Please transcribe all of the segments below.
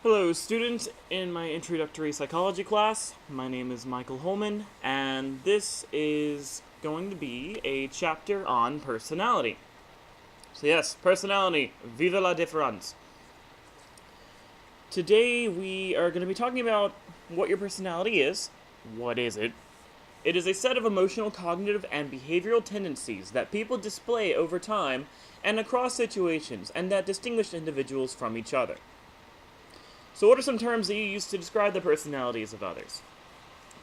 Hello, students. In my introductory psychology class, my name is Michael Holman, and this is going to be a chapter on personality. So yes, personality, vive la différence. Today we are going to be talking about what your personality is. What is it? It is a set of emotional, cognitive, and behavioral tendencies that people display over time and across situations, and that distinguish individuals from each other. So what are some terms that you use to describe the personalities of others?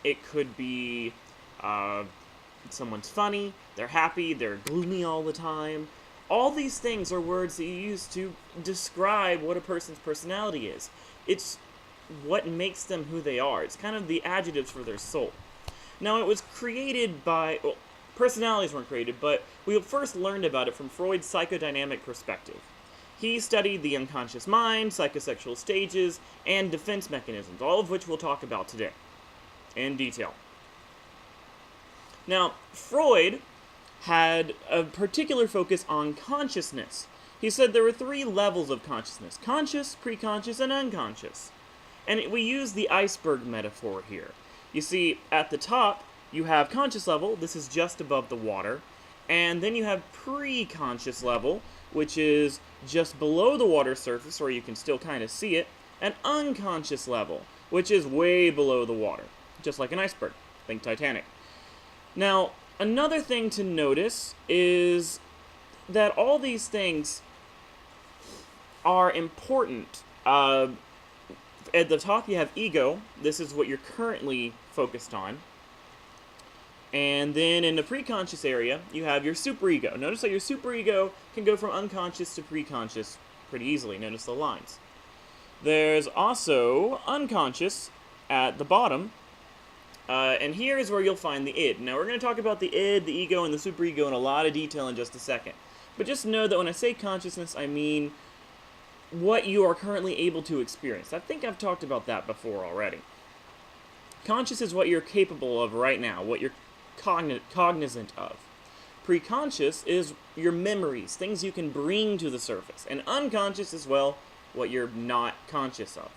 It could be someone's funny, they're happy, they're gloomy all the time. All these things are words that you use to describe what a person's personality is. It's what makes them who they are. It's kind of the adjectives for their soul. Now, it was created by, well, personalities weren't created, but we first learned about it from Freud's Psychodynamic Perspective. He studied the unconscious mind, psychosexual stages, and defense mechanisms, all of which we'll talk about today in detail. Now, Freud had a particular focus on consciousness. He said there were 3 levels of consciousness: conscious, preconscious, and unconscious. And we use the iceberg metaphor here. You see, at the top, you have conscious level. This is just above the water. And then you have preconscious level, which is just below the water surface, where you can still kind of see it, and unconscious level, which is way below the water, just like an iceberg. Think Titanic. Now, another thing to notice is that all these things are important. At the top, you have ego. This is what you're currently focused on. And then in the preconscious area, you have your superego. Notice that your superego can go from unconscious to preconscious pretty easily. Notice the lines. There's also unconscious at the bottom. And here is where you'll find the id. Now, we're going to talk about the id, the ego, and the superego in a lot of detail in just a second. But just know that when I say consciousness, I mean what you are currently able to experience. I think I've talked about that before already. Conscious is what you're capable of right now, what you're cognizant of. Preconscious is your memories, things you can bring to the surface. And unconscious is, well, what you're not conscious of.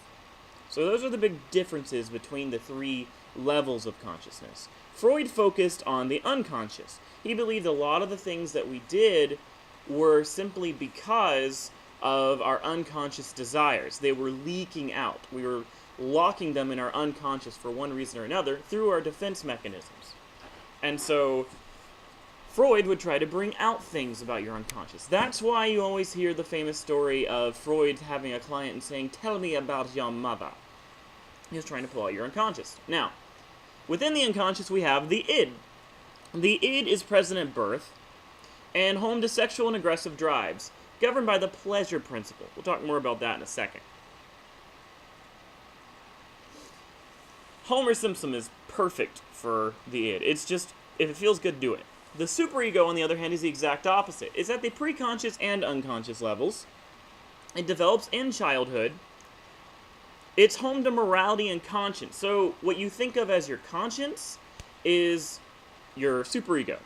So those are the big differences between the 3 levels of consciousness. Freud focused on the unconscious. He believed a lot of the things that we did were simply because of our unconscious desires. They were leaking out. We were locking them in our unconscious for one reason or another through our defense mechanisms. And so Freud would try to bring out things about your unconscious. That's why you always hear the famous story of Freud having a client and saying, "Tell me about your mother." He was trying to pull out your unconscious. Now, within the unconscious, we have the id. The id is present at birth and home to sexual and aggressive drives, governed by the pleasure principle. We'll talk more about that in a second. Homer Simpson is perfect for the id. It's just, if it feels good, do it. The superego, on the other hand, is the exact opposite. It's at the preconscious and unconscious levels. It develops in childhood. It's home to morality and conscience. So what you think of as your conscience is your superego.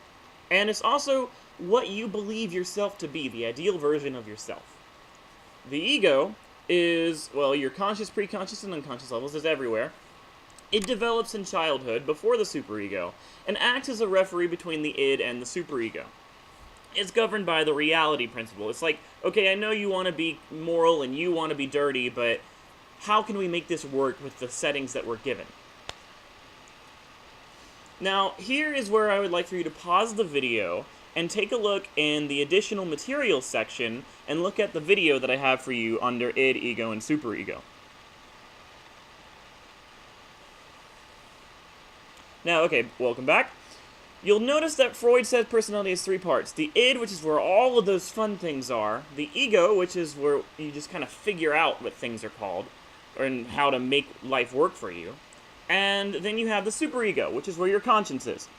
And it's also what you believe yourself to be, the ideal version of yourself. The ego is, well, your conscious, preconscious, and unconscious levels is everywhere. It develops in childhood, before the superego, and acts as a referee between the id and the superego. It's governed by the reality principle. It's like, okay, I know you want to be moral and you want to be dirty, but how can we make this work with the settings that we're given? Now, here is where I would like for you to pause the video and take a look in the additional materials section and look at the video that I have for you under id, ego, and superego. Now, okay, welcome back. You'll notice that Freud says personality has 3 parts. The id, which is where all of those fun things are. The ego, which is where you just kind of figure out what things are called, and how to make life work for you. And then you have the superego, which is where your conscience is.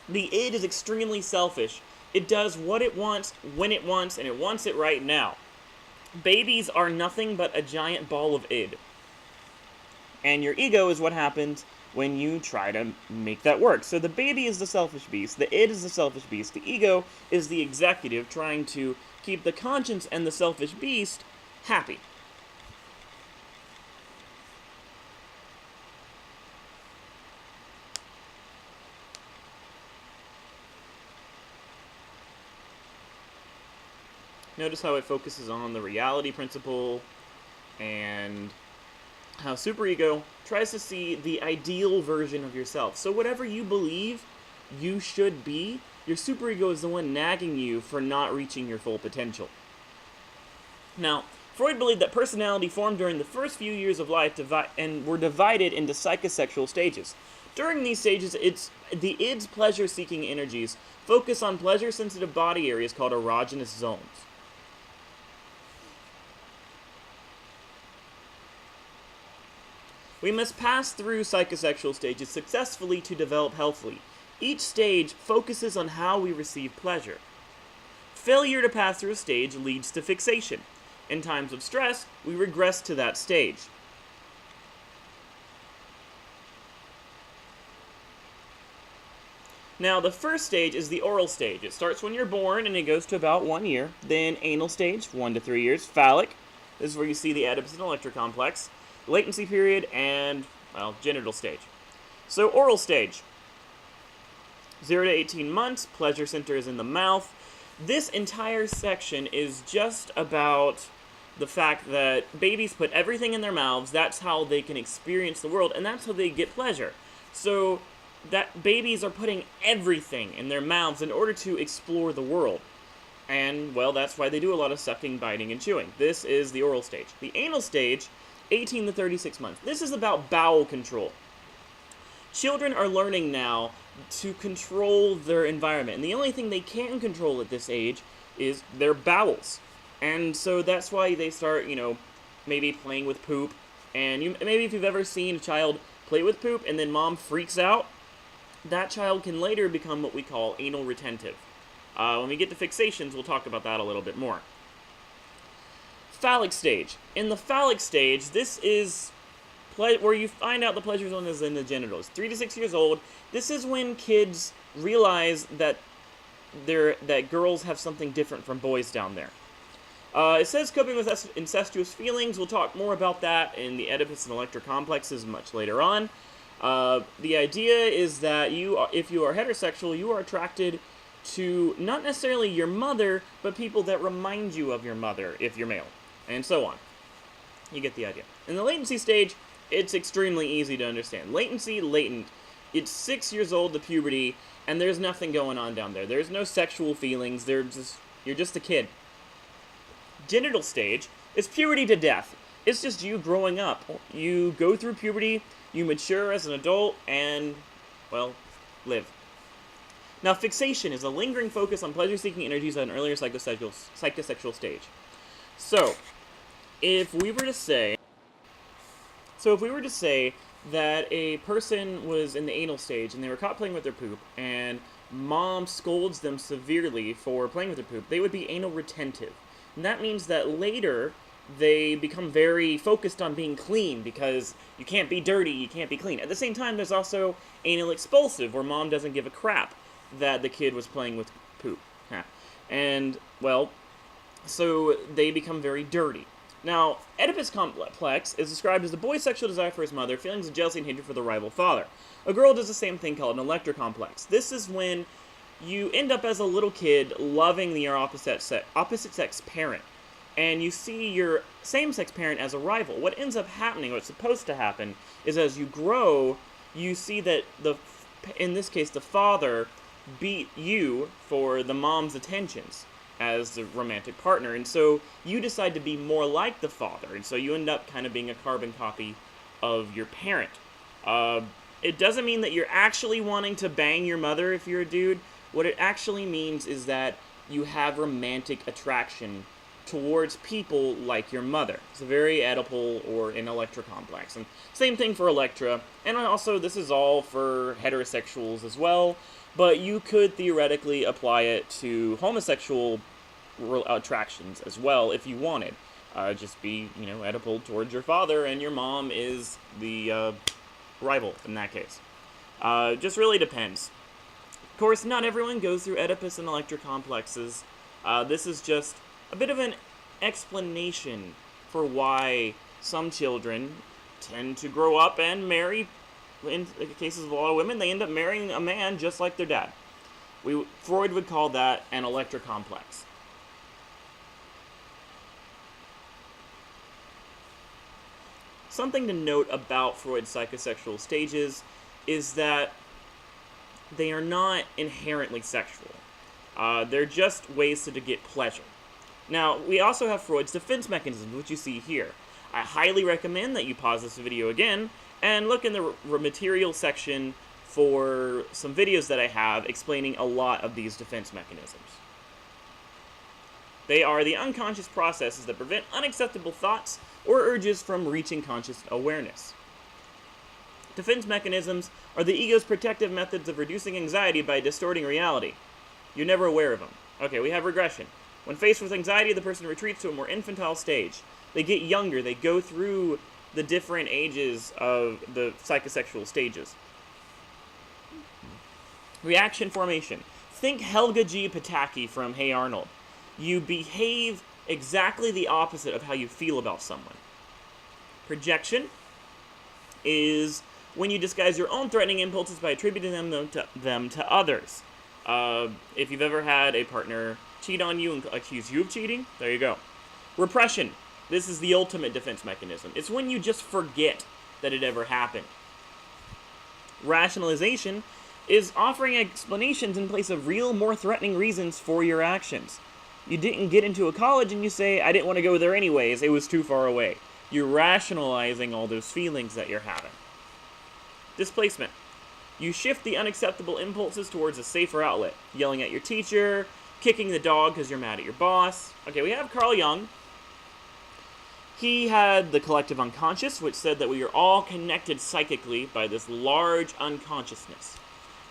The id is extremely selfish. It does what it wants, when it wants, and it wants it right now. Babies are nothing but a giant ball of id. And your ego is what happens when you try to make that work. So the baby is the selfish beast, the id is the selfish beast, the ego is the executive trying to keep the conscience and the selfish beast happy. Notice how it focuses on the reality principle, and how Superego tries to see the ideal version of yourself. So whatever you believe you should be, your superego is the one nagging you for not reaching your full potential. Now, Freud believed that personality formed during the first few years of life and were divided into psychosexual stages. During these stages, the id's pleasure-seeking energies focus on pleasure-sensitive body areas called erogenous zones. We must pass through psychosexual stages successfully to develop healthily. Each stage focuses on how we receive pleasure. Failure to pass through a stage leads to fixation. In times of stress, we regress to that stage. Now, the first stage is the oral stage. It starts when you're born and it goes to about 1 year. Then anal stage, 1 to 3 years. Phallic, this is where you see the Oedipus Complex. Latency period, and, well, genital stage. So, oral stage. 0 to 18 months, pleasure center is in the mouth. This entire section is just about the fact that babies put everything in their mouths, that's how they can experience the world, and that's how they get pleasure. So, that babies are putting everything in their mouths in order to explore the world. And, well, that's why they do a lot of sucking, biting, and chewing. This is the oral stage. The anal stage, 18 to 36 months. This is about bowel control. Children are learning now to control their environment, and the only thing they can control at this age is their bowels. And so that's why they start, maybe playing with poop. And maybe if you've ever seen a child play with poop and then mom freaks out, that child can later become what we call anal retentive. When we get to fixations, we'll talk about that a little bit more. Phallic stage. In the phallic stage, this is where you find out the pleasure zone is in the genitals. 3 to 6 years old. This is when kids realize that girls have something different from boys down there. It says coping with incestuous feelings. We'll talk more about that in the Oedipus and Electra complexes much later on. The idea is that if you are heterosexual, you are attracted to not necessarily your mother, but people that remind you of your mother if you're male, and so on. You get the idea. In the latency stage, it's extremely easy to understand. Latent. It's 6 years old to puberty, and there's nothing going on down there. There's no sexual feelings. You're just a kid. Genital stage is puberty to death. It's just you growing up. You go through puberty, you mature as an adult, and, well, live. Now, fixation is a lingering focus on pleasure-seeking energies at an earlier psychosexual stage. So, if we were to say that a person was in the anal stage and they were caught playing with their poop, and mom scolds them severely for playing with their poop, they would be anal retentive. And that means that later they become very focused on being clean, because you can't be dirty, you can't be clean. At the same time, there's also anal expulsive, where mom doesn't give a crap that the kid was playing with poop. And, well, so they become very dirty. Now, Oedipus Complex is described as the boy's sexual desire for his mother, feelings of jealousy and hatred for the rival father. A girl does the same thing, called an Electra Complex. This is when you end up as a little kid loving your opposite sex parent, and you see your same-sex parent as a rival. What ends up happening, what's supposed to happen, is as you grow, you see that in this case, the father beat you for the mom's attentions as the romantic partner, and so you decide to be more like the father, and so you end up kind of being a carbon copy of your parent. It doesn't mean that you're actually wanting to bang your mother if you're a dude. What it actually means is that you have romantic attraction towards people like your mother. It's a very Oedipal or an Electra complex. And same thing for Electra. And also, this is all for heterosexuals as well, but you could theoretically apply it to homosexual attractions as well if you wanted. Just be, Oedipal towards your father, and your mom is the rival in that case. Just really depends. Of course, not everyone goes through Oedipus and Electra complexes. This is just a bit of an explanation for why some children tend to grow up and marry. In cases of a lot of women, they end up marrying a man just like their dad. Freud would call that an Electra complex. something to note about Freud's psychosexual stages is that they are not inherently sexual. They're just ways to get pleasure. Now, we also have Freud's defense mechanisms, which you see here. I highly recommend that you pause this video again and look in the material section for some videos that I have explaining a lot of these defense mechanisms. They are the unconscious processes that prevent unacceptable thoughts or urges from reaching conscious awareness. Defense mechanisms are the ego's protective methods of reducing anxiety by distorting reality. You're never aware of them. Okay, we have regression. When faced with anxiety, the person retreats to a more infantile stage. They get younger. They go through the different ages of the psychosexual stages. Reaction formation. Think Helga G. Pataki from Hey Arnold. You behave exactly the opposite of how you feel about someone. Projection is when you disguise your own threatening impulses by attributing them to others. If you've ever had a partner cheat on you and accuse you of cheating, there you go. Repression. This is the ultimate defense mechanism. It's when you just forget that it ever happened. Rationalization is offering explanations in place of real, more threatening reasons for your actions. You didn't get into a college and you say, I didn't want to go there anyways, it was too far away. You're rationalizing all those feelings that you're having. Displacement. You shift the unacceptable impulses towards a safer outlet. Yelling at your teacher, kicking the dog because you're mad at your boss. Okay, we have Carl Jung. He had the collective unconscious, which said that we are all connected psychically by this large unconsciousness.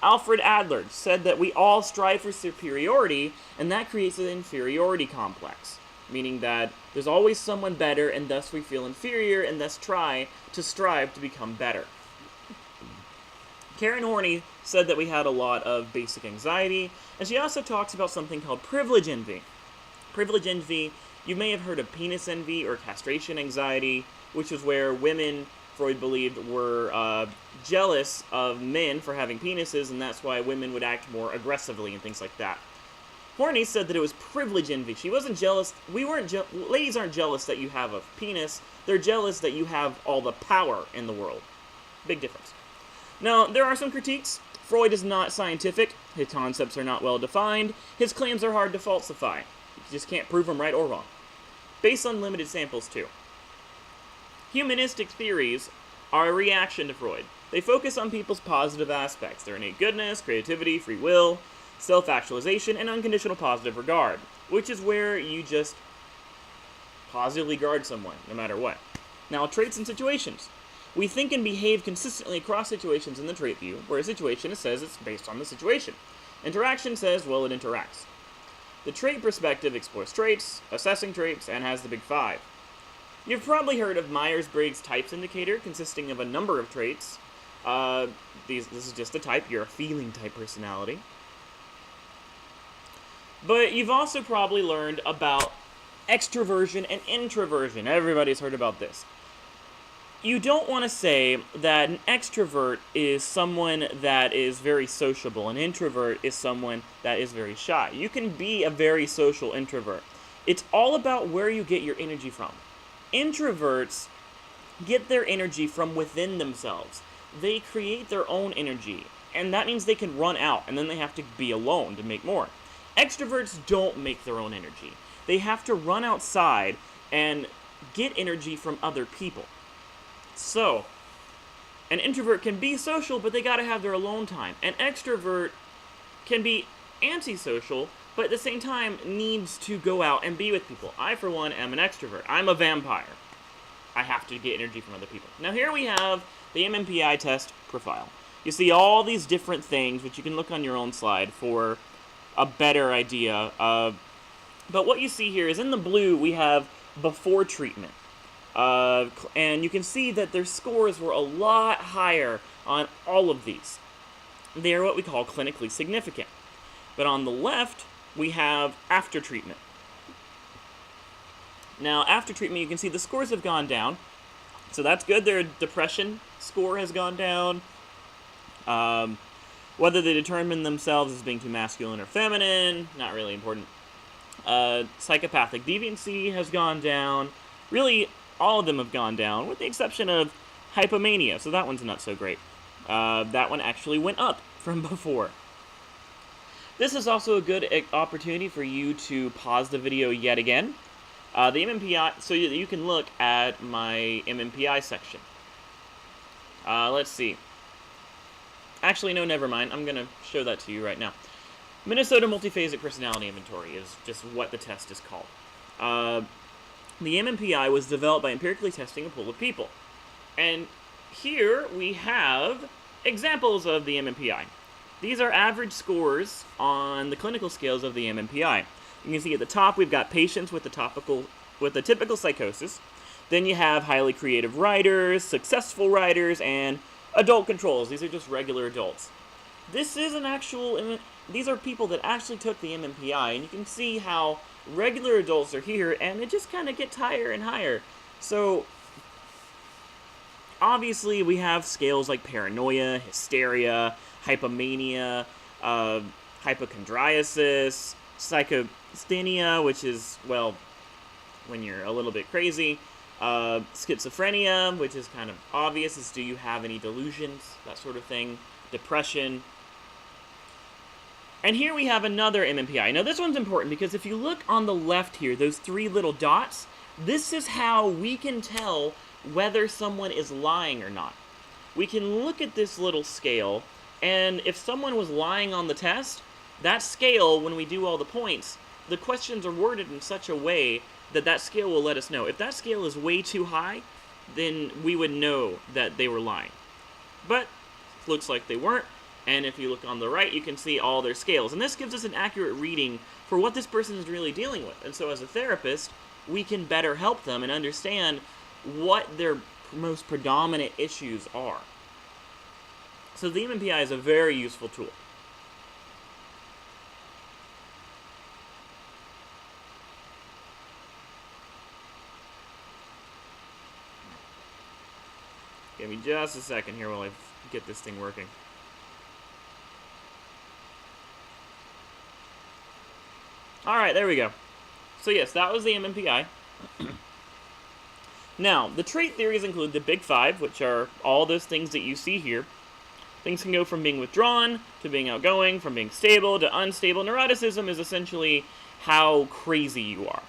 Alfred Adler said that we all strive for superiority, and that creates an inferiority complex, meaning that there's always someone better, and thus we feel inferior, and thus try to strive to become better. Karen Horney said that we had a lot of basic anxiety, and she also talks about something called privilege envy. Privilege envy, you may have heard of penis envy or castration anxiety, which is where women, Freud believed, were jealous of men for having penises, and that's why women would act more aggressively and things like that. Horney said that it was privilege envy. She wasn't jealous. Ladies aren't jealous that you have a penis. They're jealous that you have all the power in the world. Big difference. Now, there are some critiques. Freud is not scientific. His concepts are not well defined. His claims are hard to falsify. You just can't prove them right or wrong. Based on limited samples, too. Humanistic theories are a reaction to Freud. They focus on people's positive aspects, their innate goodness, creativity, free will, self-actualization, and unconditional positive regard, which is where you just positively guard someone, no matter what. Now, traits and situations. We think and behave consistently across situations in the trait view, where a situation says it's based on the situation. Interaction says, well, it interacts. The trait perspective explores traits, assessing traits, and has the big five. You've probably heard of Myers-Briggs Types Indicator, consisting of a number of traits. This is just a type. You're a feeling type personality. But you've also probably learned about extroversion and introversion. Everybody's heard about this. You don't want to say that an extrovert is someone that is very sociable. An introvert is someone that is very shy. You can be a very social introvert. It's all about where you get your energy from. Introverts get their energy from within themselves. They create their own energy, and that means they can run out, and then they have to be alone to make more. Extroverts don't make their own energy. They have to run outside and get energy from other people. So, an introvert can be social, but they gotta have their alone time. An extrovert can be antisocial, but at the same time needs to go out and be with people. I, for one, am an extrovert. I'm a vampire. I have to get energy from other people. Now here we have the MMPI test profile. You see all these different things, which you can look on your own slide for a better idea. But what you see here is in the blue we have before treatment. And you can see that their scores were a lot higher on all of these. They are what we call clinically significant. But on the left, we have after treatment. Now, after treatment, you can see the scores have gone down. So that's good. Their depression score has gone down. Whether they determine themselves as being too masculine or feminine, not really important. Psychopathic deviancy has gone down. Really, all of them have gone down, with the exception of hypomania, so that one's not so great. That one actually went up from before. This is also a good opportunity for you to pause the video yet again. The MMPI, so that you can look at my MMPI section. Let's see. Actually, no, never mind. I'm going to show that to you right now. Minnesota Multiphasic Personality Inventory is just what the test is called. The MMPI was developed by empirically testing a pool of people. And here we have examples of the MMPI. These are average scores on the clinical scales of the MMPI. You can see at the top we've got patients with the typical psychosis. Then you have highly creative writers, successful writers, and adult controls. These are just regular adults. This is these are people that actually took the MMPI, and you can see how regular adults are here, and it just kind of gets higher and higher. So, obviously, we have scales like paranoia, hysteria, hypomania, hypochondriasis, psychosthenia, which is, well, when you're a little bit crazy, schizophrenia, which is kind of obvious, is do you have any delusions, that sort of thing, depression. And here we have another MMPI. Now this one's important because if you look on the left here, those three little dots, this is how we can tell whether someone is lying or not. We can look at this little scale, and if someone was lying on the test, that scale, when we do all the points, the questions are worded in such a way that that scale will let us know. If that scale is way too high, then we would know that they were lying. But looks like they weren't, and if you look on the right, you can see all their scales. And this gives us an accurate reading for what this person is really dealing with. And so as a therapist, we can better help them and understand what their most predominant issues are. So the MMPI is a very useful tool. Give me just a second here while I get this thing working. Alright, there we go. So yes, that was the MMPI. Now, the trait theories include the big five, which are all those things that you see here. Things can go from being withdrawn to being outgoing, from being stable to unstable. Neuroticism is essentially how crazy you are,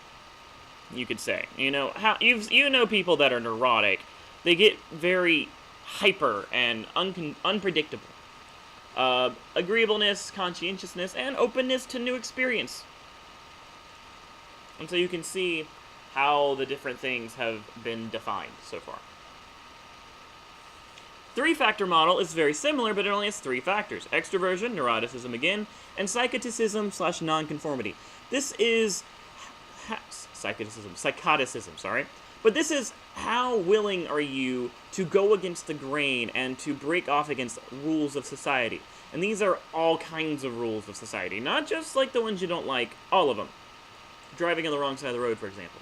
you could say. You know, you know people that are neurotic. They get very hyper and unpredictable. Agreeableness, conscientiousness, and openness to new experience. And so you can see how the different things have been defined so far. Three-factor model is very similar, but it only has three factors: extroversion, neuroticism again, and psychoticism/nonconformity. This is psychoticism, sorry. But this is how willing are you to go against the grain and to break off against rules of society. And these are all kinds of rules of society, not just like the ones you don't like, all of them. Driving on the wrong side of the road, for example.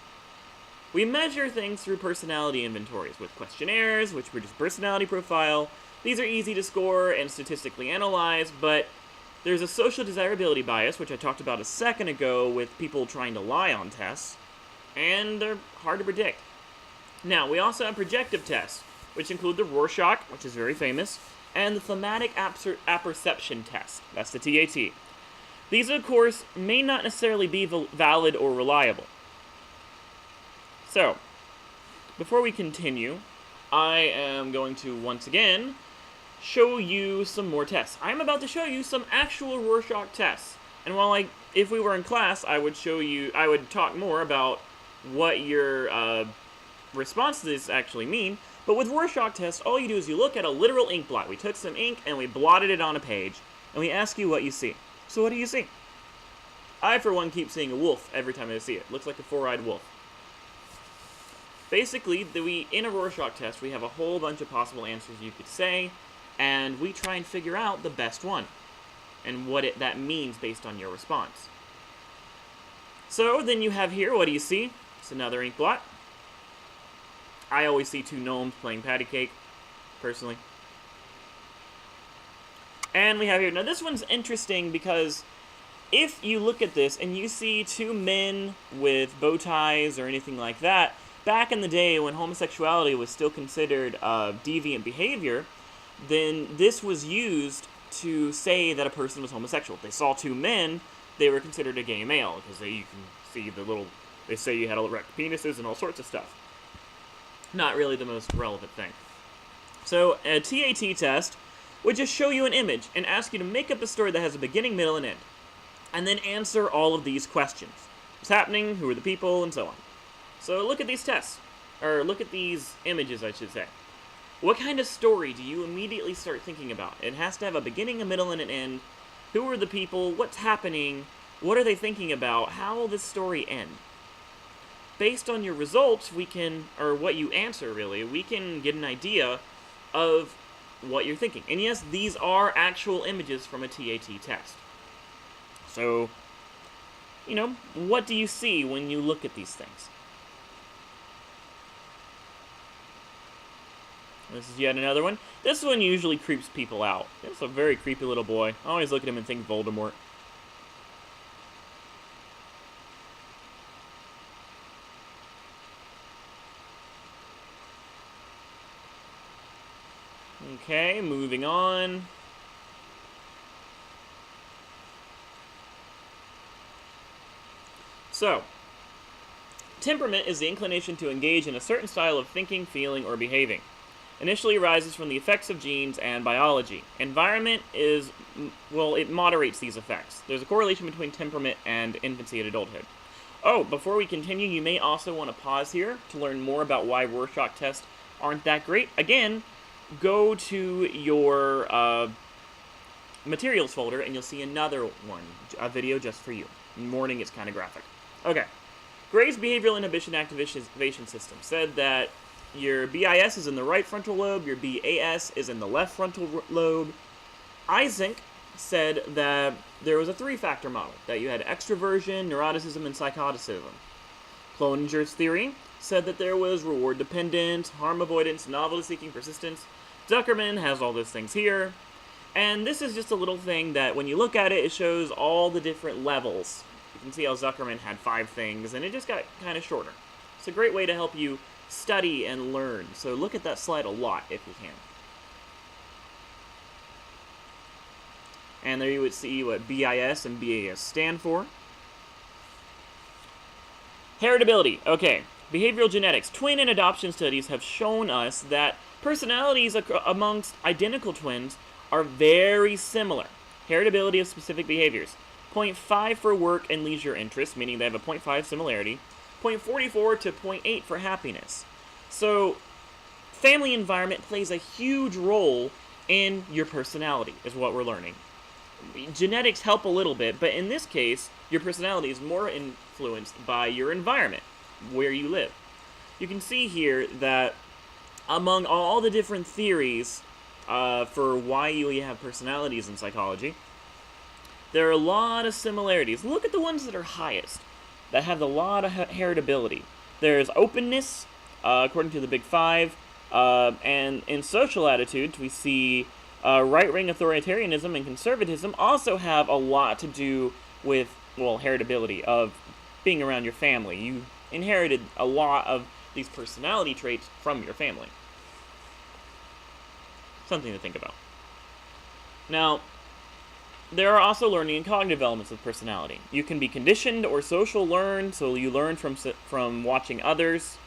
We measure things through personality inventories with questionnaires, which produce personality profile. These are easy to score and statistically analyze, but there's a social desirability bias, which I talked about a second ago with people trying to lie on tests, and they're hard to predict. Now, we also have projective tests, which include the Rorschach, which is very famous, and the Thematic Apperception test. That's the TAT. These, of course, may not necessarily be valid or reliable. So, before we continue, I am going to, once again, show you some more tests. I'm about to show you some actual Rorschach tests. And while if we were in class, I would talk more about what your response to this actually mean. But with Rorschach tests, all you do is you look at a literal ink blot. We took some ink and we blotted it on a page, and we ask you what you see. So what do you see? I, for one, keep seeing a wolf every time I see it. Looks like a four-eyed wolf. Basically, in a Rorschach test, we have a whole bunch of possible answers you could say, and we try and figure out the best one, and what that means based on your response. So, then you have here, what do you see? It's another ink blot. I always see two gnomes playing patty cake, personally. And we have here, now this one's interesting because if you look at this and you see two men with bow ties or anything like that, back in the day when homosexuality was still considered deviant behavior, then this was used to say that a person was homosexual. If they saw two men, they were considered a gay male, because you can see they say you had erect penises and all sorts of stuff. Not really the most relevant thing. So a TAT test would just show you an image and ask you to make up a story that has a beginning, middle, and end. And then answer all of these questions. What's happening, who are the people, and so on. So look at these tests. Or look at these images, I should say. What kind of story do you immediately start thinking about? It has to have a beginning, a middle, and an end. Who are the people? What's happening? What are they thinking about? How will this story end? Based on your results, or what you answer really, we can get an idea of what you're thinking. And yes, these are actual images from a TAT test. So, what do you see when you look at these things? This is yet another one. This one usually creeps people out. It's a very creepy little boy. I always look at him and think Voldemort. Okay, moving on. So, temperament is the inclination to engage in a certain style of thinking, feeling, or behaving. Initially arises from the effects of genes and biology. Environment it moderates these effects. There's a correlation between temperament and infancy and adulthood. Oh, before we continue, you may also want to pause here to learn more about why Rorschach tests aren't that great. Again, go to your materials folder and you'll see another one, a video just for you. In the morning, it's kind of graphic. Okay. Gray's Behavioral Inhibition Activation System said that your BIS is in the right frontal lobe, your BAS is in the left frontal lobe. Eysenck said that there was a three-factor model, that you had extroversion, neuroticism, and psychoticism. Cloninger's theory said that there was reward-dependent, harm avoidance, novelty-seeking persistence. Zuckerman has all those things here. And this is just a little thing that when you look at it, it shows all the different levels. You can see how Zuckerman had 5 things, and it just got kind of shorter. It's a great way to help you study and learn. So look at that slide a lot if you can. And there you would see what BIS and BAS stand for. Heritability. Okay. Behavioral genetics. Twin and adoption studies have shown us that personalities amongst identical twins are very similar. Heritability of specific behaviors. 0.5 for work and leisure interests, meaning they have a 0.5 similarity. 0.44 to 0.8 for happiness. So, family environment plays a huge role in your personality, is what we're learning. Genetics help a little bit, but in this case, your personality is more influenced by your environment, where you live. You can see here that among all the different theories for why you have personalities in psychology, there are a lot of similarities. Look at the ones that are highest, that have a lot of heritability. There's openness, according to the Big Five, and in social attitudes, we see right-wing authoritarianism and conservatism also have a lot to do with, heritability of being around your family. You inherited a lot of these personality traits from your family. Something to think about. Now, there are also learning and cognitive elements of personality. You can be conditioned or social learned, so you learn from watching others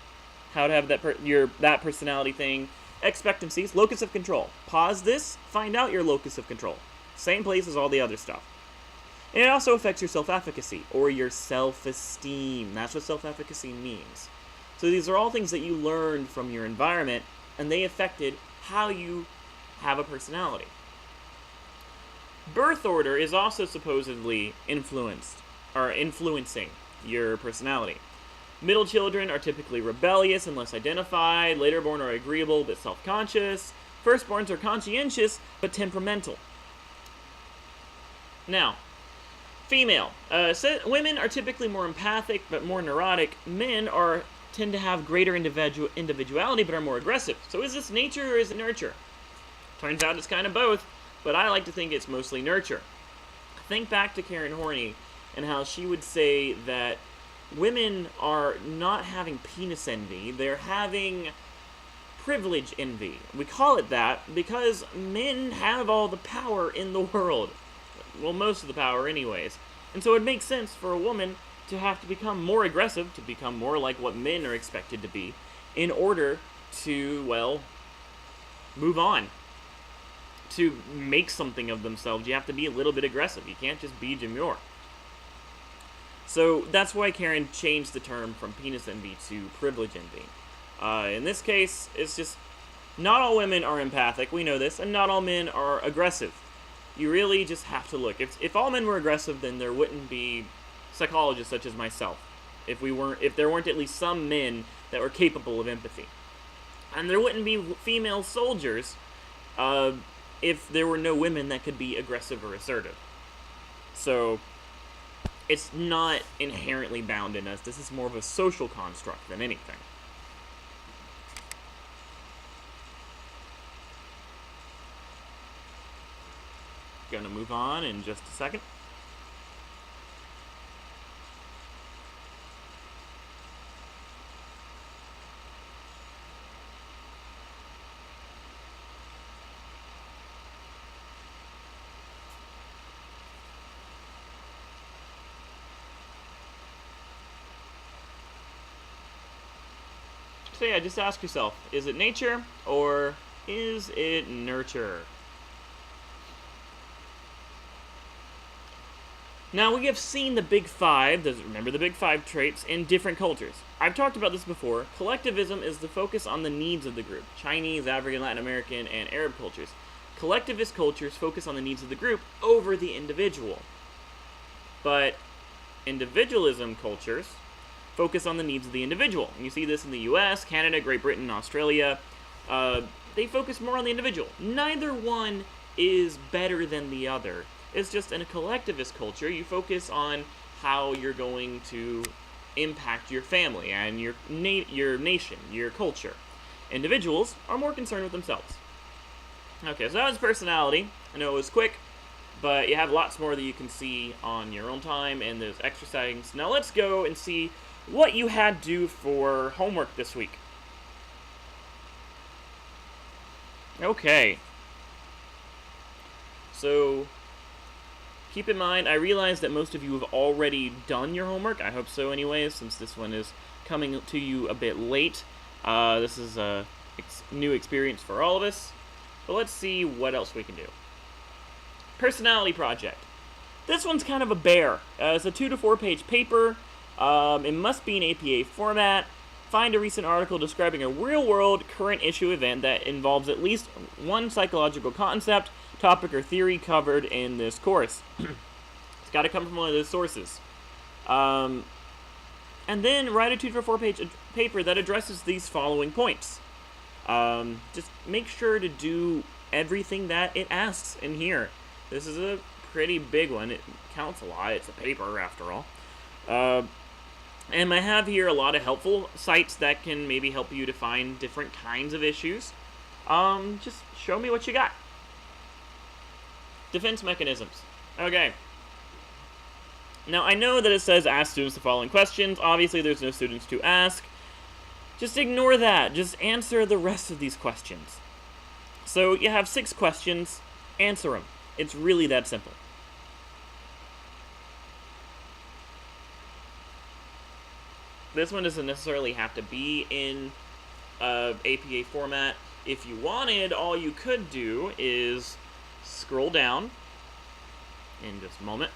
how to have that personality thing. Expectancies, locus of control. Pause this, find out your locus of control. Same place as all the other stuff. And it also affects your self-efficacy or your self-esteem. That's what self-efficacy means. So these are all things that you learned from your environment, and they affected how you have a personality. Birth order is also supposedly influencing your personality. Middle children are typically rebellious and less identified. Later born are agreeable but self-conscious. Firstborns are conscientious but temperamental. Now, female. Women are typically more empathic but more neurotic. Men tend to have greater individuality but are more aggressive. So is this nature or is it nurture? Turns out it's kind of both, but I like to think it's mostly nurture. Think back to Karen Horney and how she would say that women are not having penis envy, they're having privilege envy. We call it that because men have all the power in the world. Well, most of the power anyways. And so it makes sense for a woman to have to become more aggressive, to become more like what men are expected to be, in order to, well, move on. To make something of themselves, you have to be a little bit aggressive. You can't just be demure. So that's why Karen changed the term from penis envy to privilege envy. In this case, it's just not all women are empathic, we know this, and not all men are aggressive. You really just have to look. If all men were aggressive, then there wouldn't be psychologists such as myself. If there weren't at least some men that were capable of empathy. And there wouldn't be female soldiers if there were no women that could be aggressive or assertive. So it's not inherently bound in us. This is more of a social construct than anything. Gonna move on in just a second. So yeah, just ask yourself, is it nature or is it nurture? Now, we have seen the Big Five, remember the Big Five traits, in different cultures. I've talked about this before. Collectivism is the focus on the needs of the group. Chinese, African, Latin American, and Arab cultures. Collectivist cultures focus on the needs of the group over the individual. But individualism cultures focus on the needs of the individual. And you see this in the US, Canada, Great Britain, Australia. They focus more on the individual. Neither one is better than the other. It's just in a collectivist culture, you focus on how you're going to impact your family and your nation, your culture. Individuals are more concerned with themselves. Okay, so that was personality. I know it was quick, but you have lots more that you can see on your own time and those exercises. Now let's go and see what you had to do for homework this week. Okay. So keep in mind, I realize that most of you have already done your homework. I hope so anyways, since this one is coming to you a bit late. This is a new experience for all of us. But let's see what else we can do. Personality project. This one's kind of a bear. It's a 2 to 4 page paper. It must be an APA format. Find a recent article describing a real-world current issue event that involves at least one psychological concept, topic, or theory covered in this course. It's got to come from one of those sources. And then write a 2 to 4 page paper that addresses these following points. Just make sure to do everything that it asks in here. This is a pretty big one. It counts a lot. It's a paper, after all. And I have here a lot of helpful sites that can maybe help you to find different kinds of issues. Just show me what you got. Defense mechanisms. Okay. Now, I know that it says ask students the following questions. Obviously, there's no students to ask. Just ignore that. Just answer the rest of these questions. So, you have 6 questions. Answer them. It's really that simple. This one doesn't necessarily have to be in APA format. If you wanted, all you could do is scroll down in just a moment.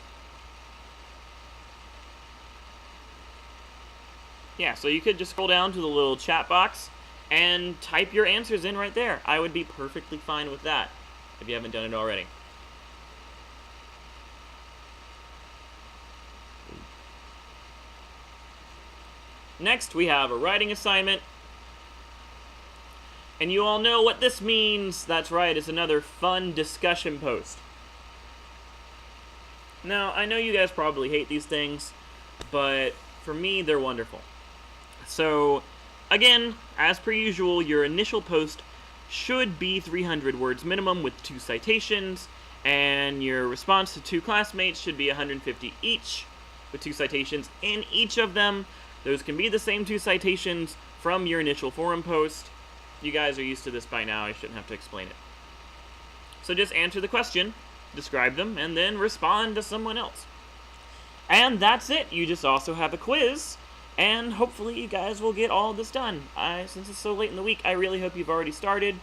Yeah, so you could just scroll down to the little chat box and type your answers in right there. I would be perfectly fine with that if you haven't done it already. Next, we have a writing assignment. And you all know what this means. That's right, it's another fun discussion post. Now, I know you guys probably hate these things, but for me, they're wonderful. So, again, as per usual, your initial post should be 300 words minimum with 2 citations, and your response to 2 classmates should be 150 each. with 2 citations in each of them. Those can be the same 2 citations from your initial forum post. You guys are used to this by now, I shouldn't have to explain it. So just answer the question, describe them, and then respond to someone else. And that's it. You just also have a quiz, and hopefully you guys will get all of this done. Since it's so late in the week, I really hope you've already started.